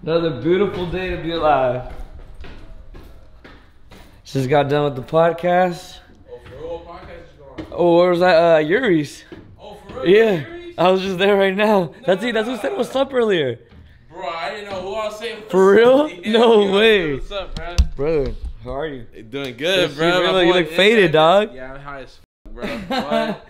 Another beautiful day to be alive. Just got done with the podcast. Oh, for real? What podcast you going on? Oh, where was that? Yuri's. Oh, for real? Yeah, Yuri's? I was just there right now. That's who said what's up earlier. Bro, I didn't know who I was saying. For real? Yeah, No yo, way. What's up, bro? Brother, how are you? Doing good, bro. You look faded, dog. Yeah, I'm high as bro. What?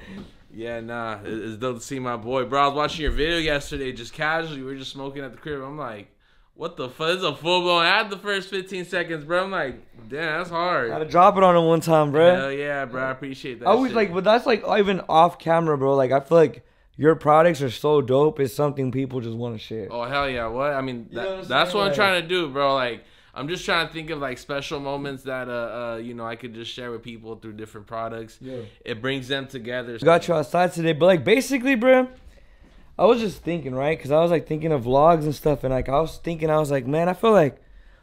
Yeah, nah. It's dope to see my boy, bro. I was watching your video yesterday, just casually. We were just smoking at the crib. I'm like, what the fuck? This is a full blown ad the first 15 seconds, bro. I'm like, damn, that's hard. Gotta drop it on him one time, bro. Hell yeah, bro. I appreciate that. I always shit. like, but that's like even off camera, bro. Like I feel like your products are so dope. It's something people just want to share. Oh hell yeah! What I mean, You know what I'm that's saying? what I'm Like- trying to do, bro. Like, I'm just trying to think of like special moments that you know, I could just share with people through different products. Yeah. It brings them together. Got you outside today, but like basically, bro, I was just thinking, right? Because I was like thinking of vlogs and stuff, and like I was like, man, I feel like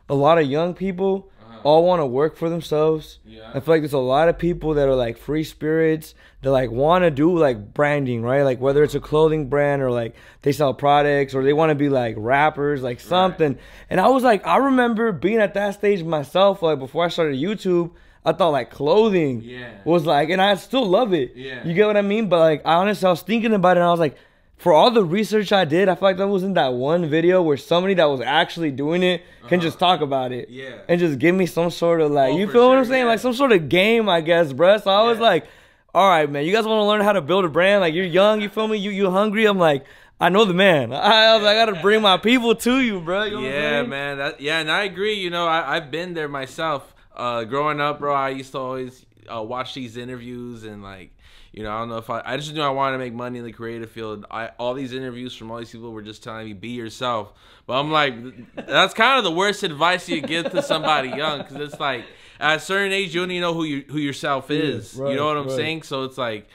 a lot of young people all want to work for themselves. Yeah. I feel like there's a lot of people that are like free spirits that like want to do like branding, right? Like whether it's a clothing brand or like they sell products or they want to be like rappers, like something. And I was like, I remember being at that stage myself, like before I started YouTube. I thought like clothing was like, and I still love it. Yeah. You get what I mean? But like, I honestly, I was thinking about it and I was like, for all the research I did, I feel like that wasn't that one video where somebody that was actually doing it can just talk about it. Yeah. And just give me some sort of like, Oh, you for feel what sure, I'm saying? yeah. Like some sort of game, I guess, bruh. So I was Yeah. like, all right, man, you guys want to learn how to build a brand? Like you're young, you feel me? You hungry? I'm like, I know the man. I was like, I gotta bring my people to you, bro. You know what I'm Yeah, saying? man. And I agree. You know, I've been there myself. Growing up, bro, I used to always watch these interviews and like, you know, I don't know if I just knew I wanted to make money in the creative field. All these interviews from all these people were just telling me, be yourself. But I'm like, that's kind of the worst advice you give to somebody young, because it's like, at a certain age, you don't even know who yourself is. right, You know what I'm right. saying? So it's like,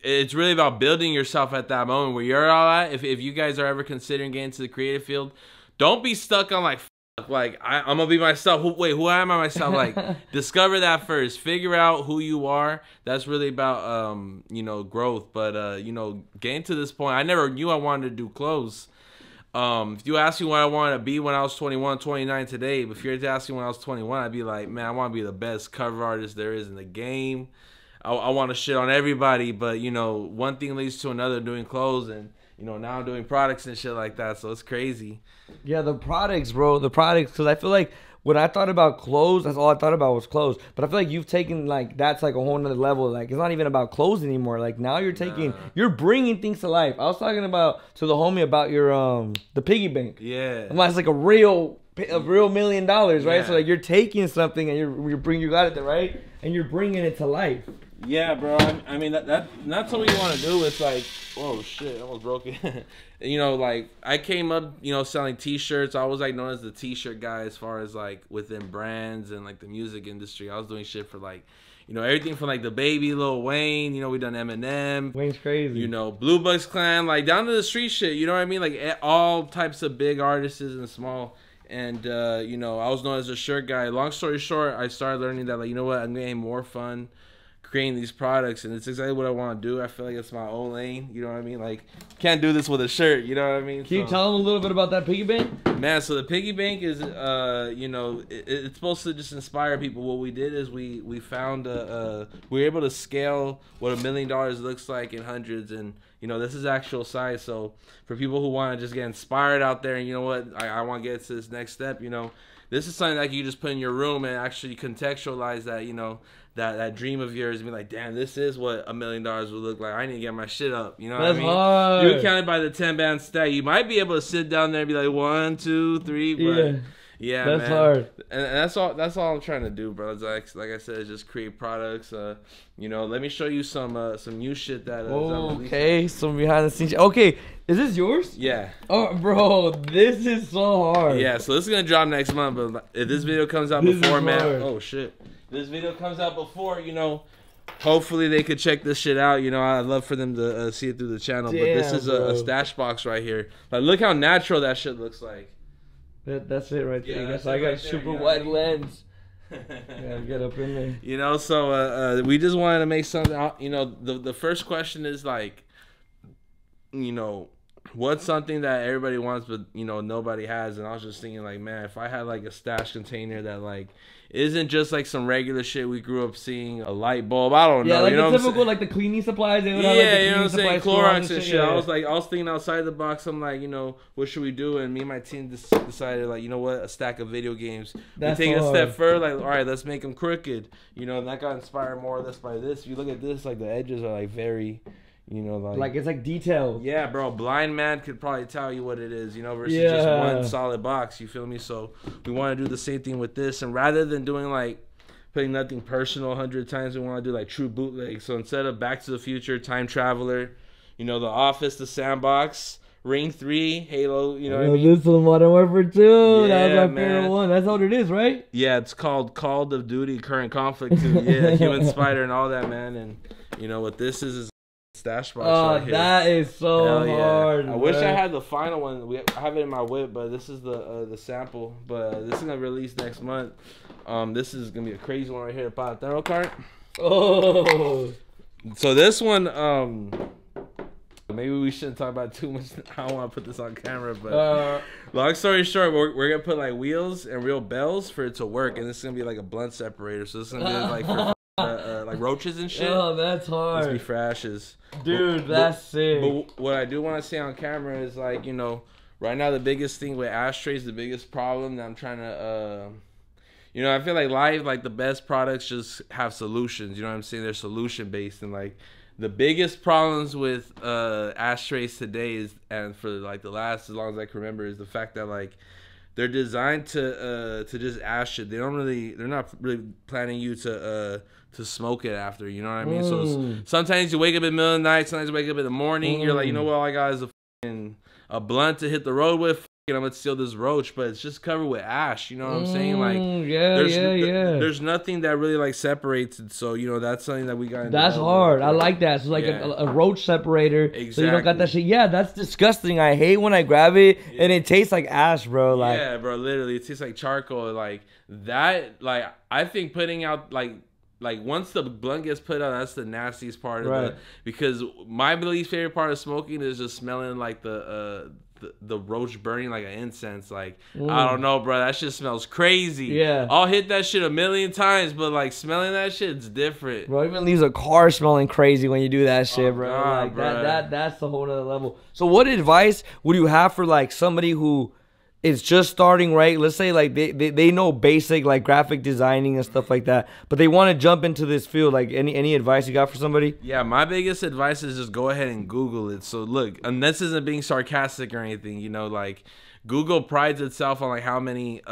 it's really about building yourself at that moment where you're all at. If you guys are ever considering getting into the creative field, don't be stuck on like, like I'm gonna be myself. Who am I myself? Like, discover that first. Figure out who you are. That's really about you know, growth. But you know, getting to this point, I never knew I wanted to do clothes. If you ask me what I wanted to be when I was 21, 29 today, but if you're to ask me when I was 21, I'd be like, man, I want to be the best cover artist there is in the game. I want to shit on everybody, but you know, one thing leads to another, doing clothes, and you know, now I'm doing products and shit like that, so it's crazy. Yeah, the products, bro. The products, because I feel like when I thought about clothes, that's all I thought about was clothes. But I feel like you've taken, like, that's like a whole nother level. Like, it's not even about clothes anymore. Like, now you're taking, you're bringing things to life. I was talking about, to the homie about your, the piggy bank. Yeah. I'm like, it's like a real $1 million, right? Yeah. So, like, you're taking something and you got it there, right? And you're bringing it to life. Yeah, bro. I mean, that's something you want to do. It's like, oh shit, I almost broke it. You know, like, I came up, you know, selling t-shirts. I was like known as the t-shirt guy as far as like within brands and like the music industry. I was doing shit for like, you know, everything from like the Baby, Lil Wayne. You know, we done Eminem. Wayne's crazy. You know, Blue Bucks Clan, like down to the street shit. You know what I mean? Like all types of big artists and small. And you know, I was known as a shirt guy. Long story short, I started learning that, like, you know what, I'm getting more fun creating these products, and it's exactly what I want to do. I feel like it's my own lane. You know what I mean? Like, can't do this with a shirt. You know what I mean? Can you tell them a little bit about that piggy bank? Man, so the Piggy Bank is, you know, it's supposed to just inspire people. What we did is we found we were able to scale what $1 million looks like in hundreds, and you know, this is actual size. So for people who want to just get inspired out there, and you know what, I want to get to this next step. You know, this is something that you just put in your room and actually contextualize that. You know, that dream of yours, and be like, damn, this is what $1 million would look like. I need to get my shit up. You know what I mean? Hard. You count it by the 10-band stack. You might be able to sit down there and be like 1, 2, 3, but yeah, that's man. hard. And that's all I'm trying to do, bro. It's like I said, is just create products. You know, let me show you some new shit that. Okay, some behind the scenes. Okay, is this yours? Yeah. Oh, bro, this is so hard. Yeah. So this is gonna drop next month, but if this video comes out This before, is man. hard. Oh shit. This video comes out before, you know. Hopefully they could check this shit out. You know, I'd love for them to see it through the channel. But this is a stash box right here. Like, look how natural that shit looks like. That's it right there. Yeah, Guess that's I it got a right there, super you know wide what I lens. Yeah, get up in there. You know, so we just wanted to make something out. You know, the first question is like, you know, what's something that everybody wants but you know nobody has? And I was just thinking like, man, if I had like a stash container that like isn't just like some regular shit we grew up seeing, a light bulb, I don't know, like you know the typical like the cleaning supplies, they would have, like, the you know what I'm saying, Clorox and shit. Yeah. I was thinking outside the box. I'm like, you know, what should we do? And me and my team decided like, you know what, a stack of video games. That's we take it a hard. step further, like, all right, let's make them crooked, you know, and that got inspired more or less by this. If you look at this, like the edges are like very, you know, like it's like detailed. Yeah, bro. Blind man could probably tell you what it is, you know, versus Yeah. just one solid box. You feel me? So we want to do the same thing with this, and rather than doing like putting nothing personal 100 times, we want to do like true bootleg. So instead of Back to the Future, Time Traveler, you know, The Office, The Sandbox, Ring 3, Halo, you know what I mean? This one, Modern Warfare 2. Yeah, That was my man. favorite one. That's what it is, right? Yeah, it's called Call of Duty Current Conflict 2. Yeah, Human Spider and all that, man. And you know what this is stash box right here. That is so Hell yeah. hard. I wish I had the final one. I have it in my whip, but this is the sample. But this is gonna release next month. This is gonna be a crazy one right here. The Thorough cart. Oh. So this one, maybe we shouldn't talk about it too much. I don't want to put this on camera, but long story short, we're gonna put like wheels and real bells for it to work, and this is gonna be like a blunt separator. So this is gonna be like for like roaches and shit. Oh, that's hard. This be for ashes. Dude, that's sick. But what I do want to say on camera is like, you know, right now the biggest thing with ashtrays, the biggest problem that I'm trying to, you know, I feel like live, like the best products just have solutions. You know what I'm saying? They're solution based, and like the biggest problems with ashtrays today is, and for like the last as long as I can remember, is the fact that like they're designed to just ash it. They're not really planning you to smoke it after, you know what I mean? So sometimes you wake up in the middle of the night, sometimes you wake up in the morning, you're like, you know what, all I got is a blunt to hit the road with, and I'm gonna steal this roach, but it's just covered with ash, you know what I'm saying? Like, there's nothing that really like separates it. So, you know, that's something that we got. That's hard. I like that. So like a roach separator. Exactly. So you don't got that shit. Yeah, that's disgusting. I hate when I grab it and it tastes like ash, bro. Like, yeah, bro, literally, it tastes like charcoal. Like that. Like, I think putting out like once the blunt gets put out, that's the nastiest part of it. Because my least favorite part of smoking is just smelling like the roach burning like an incense. Like, I don't know, bro, that shit smells crazy. Yeah, I'll hit that shit a million times, but like smelling that shit's different, bro. Even leaves a car smelling crazy when you do that shit, bro. God, like bro. That's the whole other level. So what advice would you have for like somebody who is just starting, right? Let's say like they know basic like graphic designing and stuff like that, but they want to jump into this field. Like any advice you got for somebody? Yeah, my biggest advice is just go ahead and Google it. So look, and this isn't being sarcastic or anything, you know, like Google prides itself on like how many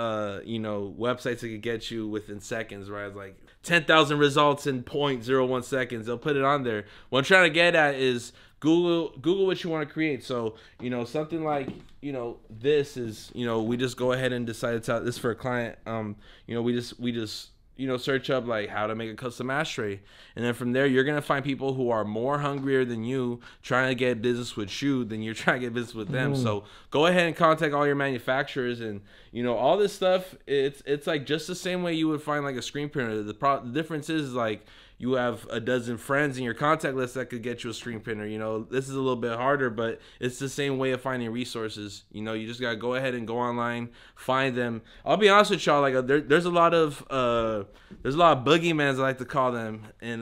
you know, websites it could get you within seconds, right? It's like 10,000 results in 0.01 seconds. They'll put it on there. What I'm trying to get at is Google what you want to create. So, you know, something like, you know, this is, you know, we just go ahead and decide to this for a client. You know, we just you know, search up like how to make a custom ashtray, and then from there you're gonna find people who are more hungrier than you trying to get business with you than you're trying to get business with them. So go ahead and contact all your manufacturers, and you know, all this stuff, it's like just the same way you would find like a screen printer. The difference is like you have a dozen friends in your contact list that could get you a screen printer. You know, this is a little bit harder, but it's the same way of finding resources. You know, you just gotta go ahead and go online, find them. I'll be honest with y'all, like there's a lot of boogeymans, I like to call them, in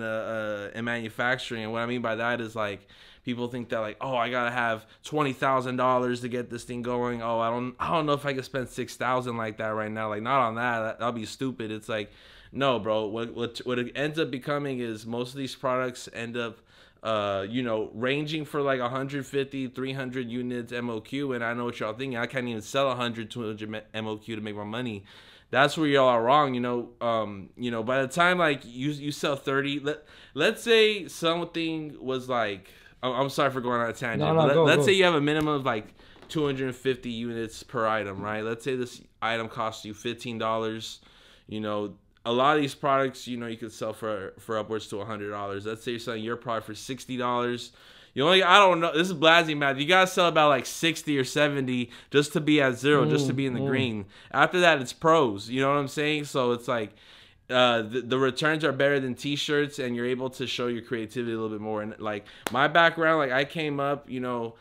manufacturing. And what I mean by that is like, people think that like, oh, I gotta have $20,000 to get this thing going. Oh, I don't know if I can spend $6,000 like that right now. Like, not on that. That'll be stupid. It's like, no, bro. What it ends up becoming is most of these products end up, you know, ranging for like 150, 300 units MOQ. And I know what y'all thinking. I can't even sell 100, 200 MOQ to make my money. That's where y'all are wrong. You know, by the time like you sell 30, let's say something was like, I'm sorry for going on a tangent. But let's say you have a minimum of like 250 units per item, right? Let's say this item costs you $15. You know, a lot of these products, you know, you could sell for upwards to $100. Let's say you're selling your product for $60. You only, I don't know, this is Blazzy math. You gotta sell about like 60 or 70 just to be at zero, just to be in the green. After that, it's pros. You know what I'm saying? So it's like, the returns are better than t-shirts, and you're able to show your creativity a little bit more. And like my background, like I came up, you know,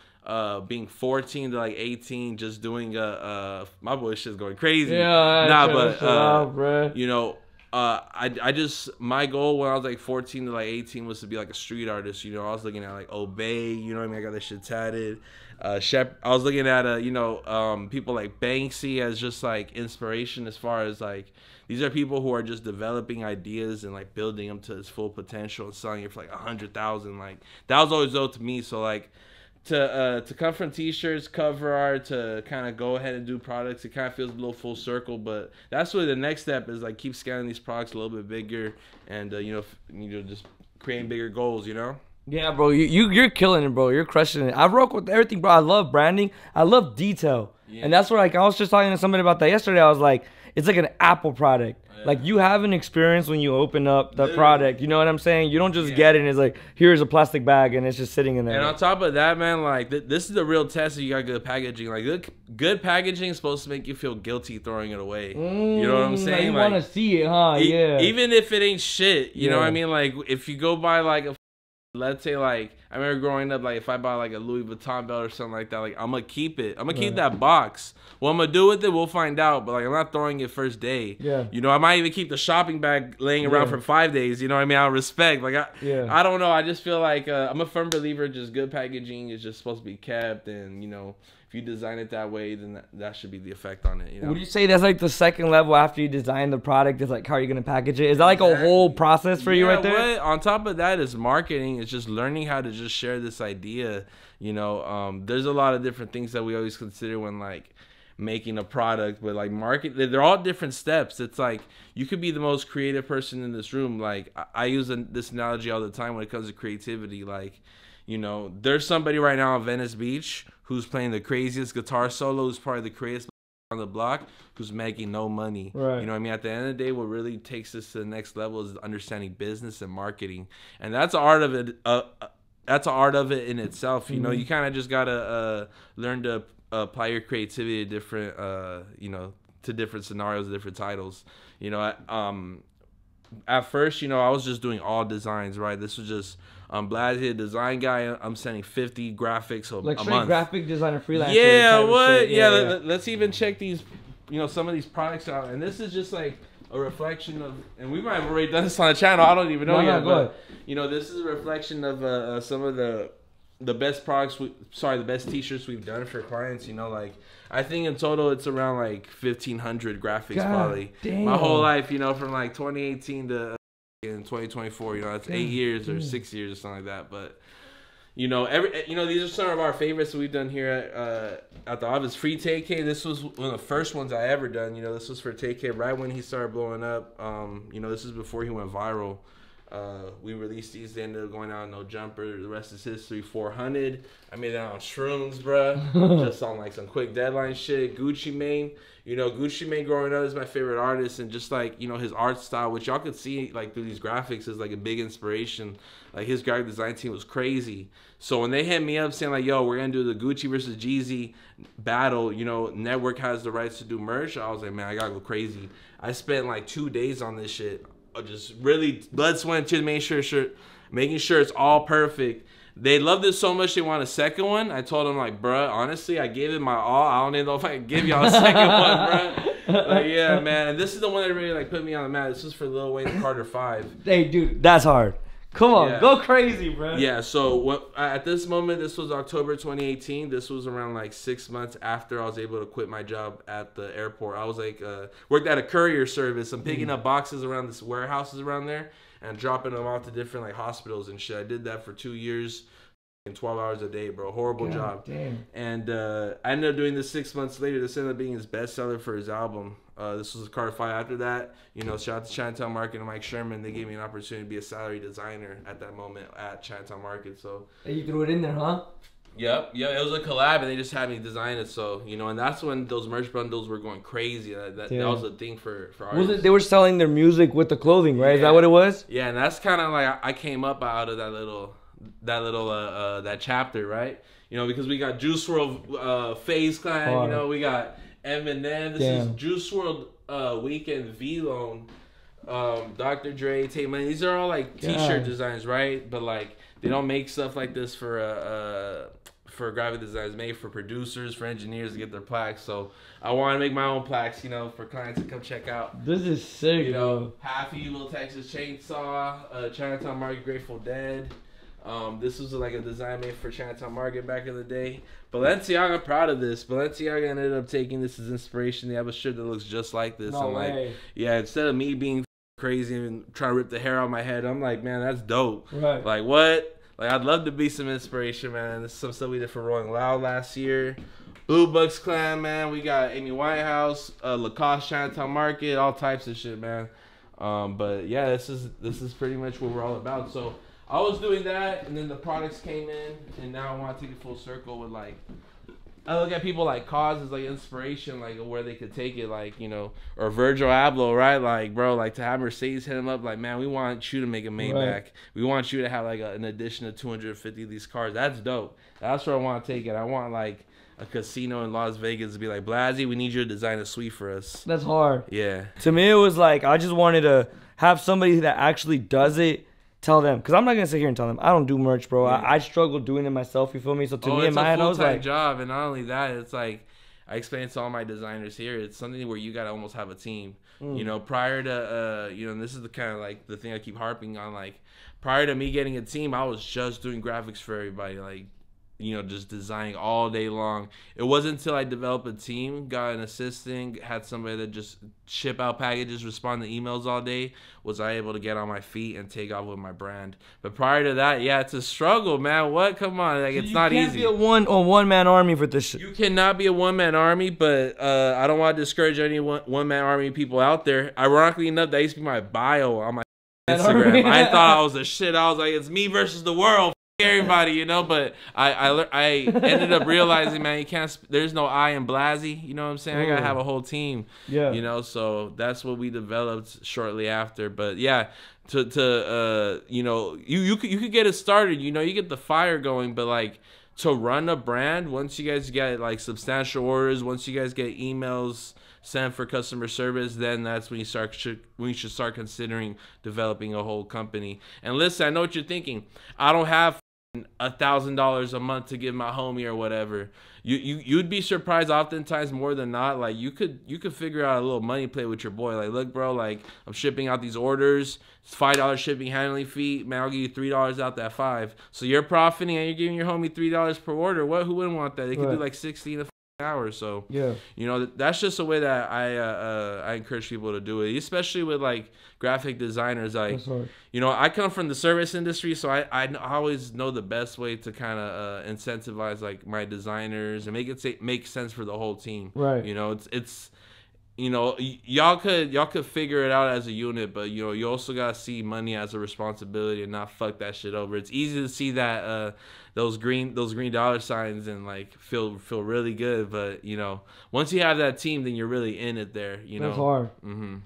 being 14 to like 18, just doing my boy shit's going crazy. Yeah, nah, but out, you know, I just, my goal when I was like 14 to like 18 was to be like a street artist. You know, I was looking at like Obey, you know what I mean? I got that shit tatted. I was looking at you know, people like Banksy as just like inspiration, as far as like, these are people who are just developing ideas and like building them to its full potential and selling it for like 100,000. Like, that was always dope to me. So like, to come from t-shirts, cover art, to kind of go ahead and do products, it kind of feels a little full circle. But that's really the next step, is like keep scaling these products a little bit bigger, and you know, just creating bigger goals, you know. Yeah, bro, you're killing it, bro. You're crushing it. I rock with everything, bro. I love branding. I love detail, and that's what, like, I was just talking to somebody about that yesterday. I was like, it's like an Apple product. Like, you have an experience when you open up the product. You know what I'm saying? You don't just get it and it's like, here's a plastic bag and it's just sitting in there. And on top of that, man, like, this is the real test if you got good packaging. Like, good packaging is supposed to make you feel guilty throwing it away. You know what I'm saying? You like, want to see it, huh? Yeah. Even if it ain't shit, you know what I mean? Like, if you go buy like a, let's say, like, I remember growing up, like, if I buy like a Louis Vuitton belt or something like that, like, I'm gonna keep it. I'm gonna keep that box. What I'm gonna do with it, we'll find out. But like, I'm not throwing it first day. Yeah. You know, I might even keep the shopping bag laying around for 5 days. You know what I mean? Out of respect. Like, I don't know. I just feel like I'm a firm believer. Just good packaging is just supposed to be kept, and you know, if you design it that way, then that should be the effect on it. You know? Would you say that's like the second level after you design the product? Is like, how are you gonna package it? Is that like a whole process for you right there? On top of that is marketing. It's just learning how to just share this idea. You know, there's a lot of different things that we always consider when like making a product, but like they're all different steps. It's like, you could be the most creative person in this room. Like, I use this analogy all the time when it comes to creativity. Like, you know, there's somebody right now on Venice Beach who's playing the craziest guitar solo, who's probably the craziest on the block, who's making no money. Right. You know what I mean? At the end of the day, what really takes us to the next level is understanding business and marketing, and that's an art of it. That's an art of it in itself. You know, you kind of just gotta learn to apply your creativity to different, you know, to different scenarios, different titles. You know, at first, you know, I was just doing all designs, right? This was just Blazzy, a design guy. I'm sending 50 graphics a like month. Graphic designer, freelancer. Yeah, what? Yeah, let's even check these, you know, some of these products out. And this is just like a reflection of, and we might have already done this on the channel. I don't even know yet. But, you know, this is a reflection of some of the best products, the best t-shirts we've done for clients. You know, like, I think in total it's around like 1,500 graphics. probably. Damn. My whole life, you know, from like 2018 to in 2024, you know, that's 8 years or 6 years or something like that. But you know, these are some of our favorites that we've done here at the office. Free TK, this was one of the first ones I ever done. You know, this was for TK right when he started blowing up. You know, this is before he went viral. We released these, they ended up going out No Jumper. The rest is history. 400. I made it on shrooms, bruh. Just on like some quick deadline shit. Gucci Mane. You know, Gucci Mane growing up is my favorite artist, and just like, you know, his art style, which y'all could see like through these graphics, is like a big inspiration. Like, his graphic design team was crazy. So when they hit me up saying like, yo, we're gonna do the Gucci versus Jeezy battle, you know, Network has the rights to do merch, I was like, man, I gotta go crazy. I spent like 2 days on this shit. Just really blood, sweat, and tears, making sure it's all perfect. They loved it so much they want a second one. I told them, like, bruh, honestly, I gave it my all. I don't even know if I can give y'all a second one, bruh. Like, yeah, man. And this is the one that really like put me on the map. This is for Lil Wayne Carter 5. Hey, dude, that's hard. Come on, go crazy, bro. Yeah, so at this moment, this was October 2018. This was around like 6 months after I was able to quit my job at the airport. I was like, worked at a courier service. I'm picking up boxes around this warehouses around there and dropping them off to different like hospitals and shit. I did that for 2 years. 12 hours a day, bro. Horrible job. Damn. And I ended up doing this 6 months later. This ended up being his bestseller for his album. This was Carter 5. After that, you know, shout out to Chinatown Market and Mike Sherman. They gave me an opportunity to be a salary designer at that moment at Chinatown Market. So you threw it in there, huh? Yep. Yeah, it was a collab, and they just had me design it. So, you know, and that's when those merch bundles were going crazy. That was a thing for artists. They were selling their music with the clothing, right? Yeah. Is that what it was? Yeah, and that's kind of like I came up out of that chapter, right? You know, because we got Juice WRLD, FaZe Clan, you know, we got Eminem. This is Juice WRLD, Weekend, V-Lone, Dr. Dre, Tate Money. These are all like t-shirt designs, right? But like, they don't make stuff like this for for graphic design. It's made for producers, for engineers to get their plaques. So I want to make my own plaques, you know, for clients to come check out. This is sick, you know, Happy Little Texas Chainsaw, Chinatown Market, Grateful Dead. This was like a design made for Chinatown Market back in the day. Balenciaga, proud of this. Balenciaga ended up taking this as inspiration. They have a shirt that looks just like this. No and like, way. yeah, instead of me being crazy and trying to rip the hair out of my head, I'm like, man, that's dope. Right. Like, what? Like, I'd love to be some inspiration, man. This is some stuff we did for Rolling Loud last year. Blue Bucks Clan, man. We got Amy Winehouse, Lacoste, Chinatown Market, all types of shit, man. But yeah, this is pretty much what we're all about. So I was doing that, and then the products came in, and now I want to take it full circle with like, I look at people like Cause as like inspiration, like where they could take it, like, you know, or Virgil Abloh, right? Like, bro, like to have Mercedes hit him up, like, man, we want you to make a Maybach. Right. We want you to have like an addition of 250 of these cars. That's dope. That's where I want to take it. I want like a casino in Las Vegas to be like, Blazzy, we need you to design a suite for us. That's hard. Yeah. To me, it was like, I just wanted to have somebody that actually does it. Tell them, because I'm not gonna sit here and tell them I don't do merch, bro. Yeah. I struggle doing it myself. You feel me? So to me, in my head, I was like, it's a full-time job, and not only that, it's like I explained to all my designers here. It's something where you gotta almost have a team. You know, prior to you know, and this is the kind of like the thing I keep harping on. Like prior to me getting a team, I was just doing graphics for everybody. Like, you know, just designing all day long. It wasn't until I developed a team, got an assistant, had somebody that just ship out packages, respond to emails all day, was I able to get on my feet and take off with my brand. But prior to that, yeah, it's a struggle, man. What? Come on, like, it's not easy. You can't be a one-man army for this shit. You cannot be a one-man army, but I don't want to discourage any one-man army people out there. Ironically enough, that used to be my bio on my Instagram. I thought I was a shit. I was like, it's me versus the world. Everybody, you know, but I ended up realizing, man, you can't. There's no I in Blazzy. You know what I'm saying? I gotta have a whole team. Yeah. You know, so that's what we developed shortly after. But yeah, to you know, you could get it started. You know, you get the fire going, but like to run a brand, once you guys get like substantial orders, once you guys get emails sent for customer service, then that's when you should start considering developing a whole company. And listen, I know what you're thinking. I don't have $1,000 a month to give my homie or whatever. You'd be surprised oftentimes more than not. Like you could figure out a little money play with your boy. Like, look, bro, like I'm shipping out these orders. It's $5 shipping handling fee. Man, I'll give you $3 out that $5. So you're profiting and you're giving your homie $3 per order. Who wouldn't want that? They could do like 60 in a hours. So yeah, you know, that's just a way that I encourage people to do it, especially with like graphic designers. Like, you know, I come from the service industry, so I always know the best way to kind of incentivize like my designers and make sense for the whole team. Right. You know, it's you know, y'all could figure it out as a unit, but you know, you also gotta see money as a responsibility and not fuck that shit over. It's easy to see that those green dollar signs and like feel really good, but you know, once you have that team, then you're really in it there. You know, that's hard.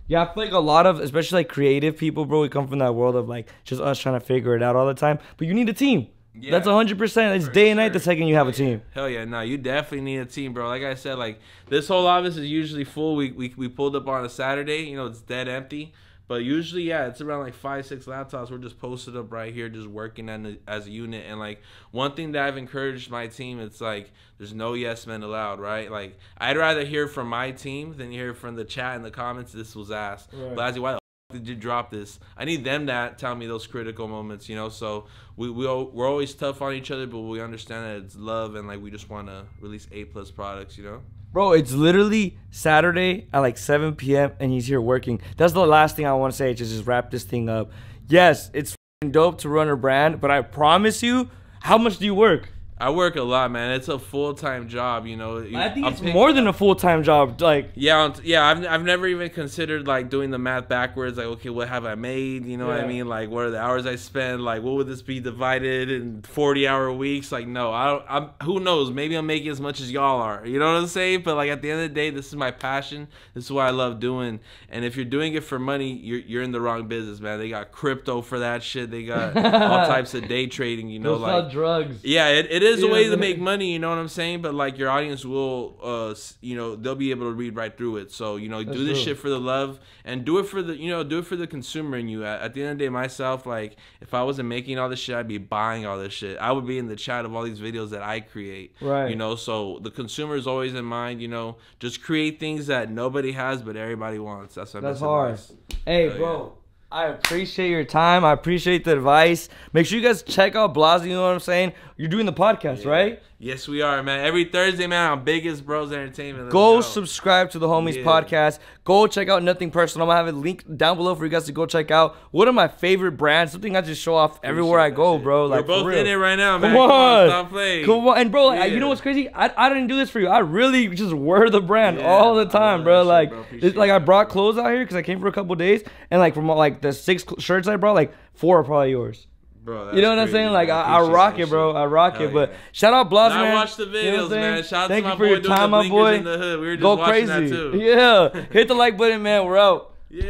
Yeah, I feel like a lot of, especially like creative people, bro, we come from that world of like just us trying to figure it out all the time, but you need a team. Yeah, that's 100%. It's day and night the second you have a team. Hell yeah, no, you definitely need a team, bro. Like I said, like this whole office is usually full. We pulled up on a Saturday, you know, it's dead empty. But usually, yeah, it's around like 5-6 laptops. We're just posted up right here, just working as a unit. And like one thing that I've encouraged my team, it's like there's no yes men allowed, right? Like I'd rather hear from my team than hear from the chat in the comments. This was asked, right. Blazzy, why the did you drop this? I need them to tell me those critical moments, you know. So we're always tough on each other, but we understand that it's love and like we just want to release A+ products, you know. Bro, it's literally Saturday at like 7 p.m. and he's here working. That's the last thing I want to say to just wrap this thing up. Yes, it's dope to run a brand, but I promise you, how much do you work? I work a lot, man. It's a full-time job, you know. I think it's more than a full-time job. Like, yeah. I've never even considered like doing the math backwards. Like, okay, what have I made? You know what I mean? Like, what are the hours I spend? Like, what would this be divided in 40-hour weeks? Like, no, I'm. Who knows? Maybe I'm making as much as y'all are. You know what I'm saying? But like at the end of the day, this is my passion. This is what I love doing. And if you're doing it for money, you're in the wrong business, man. They got crypto for that shit. They got all types of day trading. You know, like drugs. Yeah, it is is a way to make money, you know what I'm saying? But like your audience will, you know, they'll be able to read right through it. So you know, do this shit for the love and do it for the, you know, do it for the consumer in you. At the end of the day, myself, like if I wasn't making all this shit, I'd be buying all this shit. I would be in the chat of all these videos that I create. Right. You know, so the consumer is always in mind. You know, just create things that nobody has but everybody wants. That's hard. Hey, bro. I appreciate your time. I appreciate the advice. Make sure you guys check out Blazzy, you know what I'm saying? You're doing the podcast, right? Yes, we are, man. Every Thursday, man, on Biggest Bros Entertainment. Go subscribe to the Homies podcast. Go check out Nothing Personal. I'm going to have a link down below for you guys to go check out. One of my favorite brands. Something I just show off everywhere I go, bro. Like, we're both in it right now, man. Come on. Stop playing. Come on. And, bro, like, you know what's crazy? I didn't do this for you. I really just wear the brand all the time, bro. Like, it's like I brought clothes out here because I came for a couple days. And, like, from, like, the 6 shirts I brought, like, 4 are probably yours. Bro, you know what I'm saying? Like, I rock it, bro. I rock it. But shout out Blazzy, man. I watched the videos, you know, man. Shout out Thank to my you for your time, my boy. in the hood. We were just go watching crazy. That too. Yeah. Hit the like button, man. We're out. Yeah.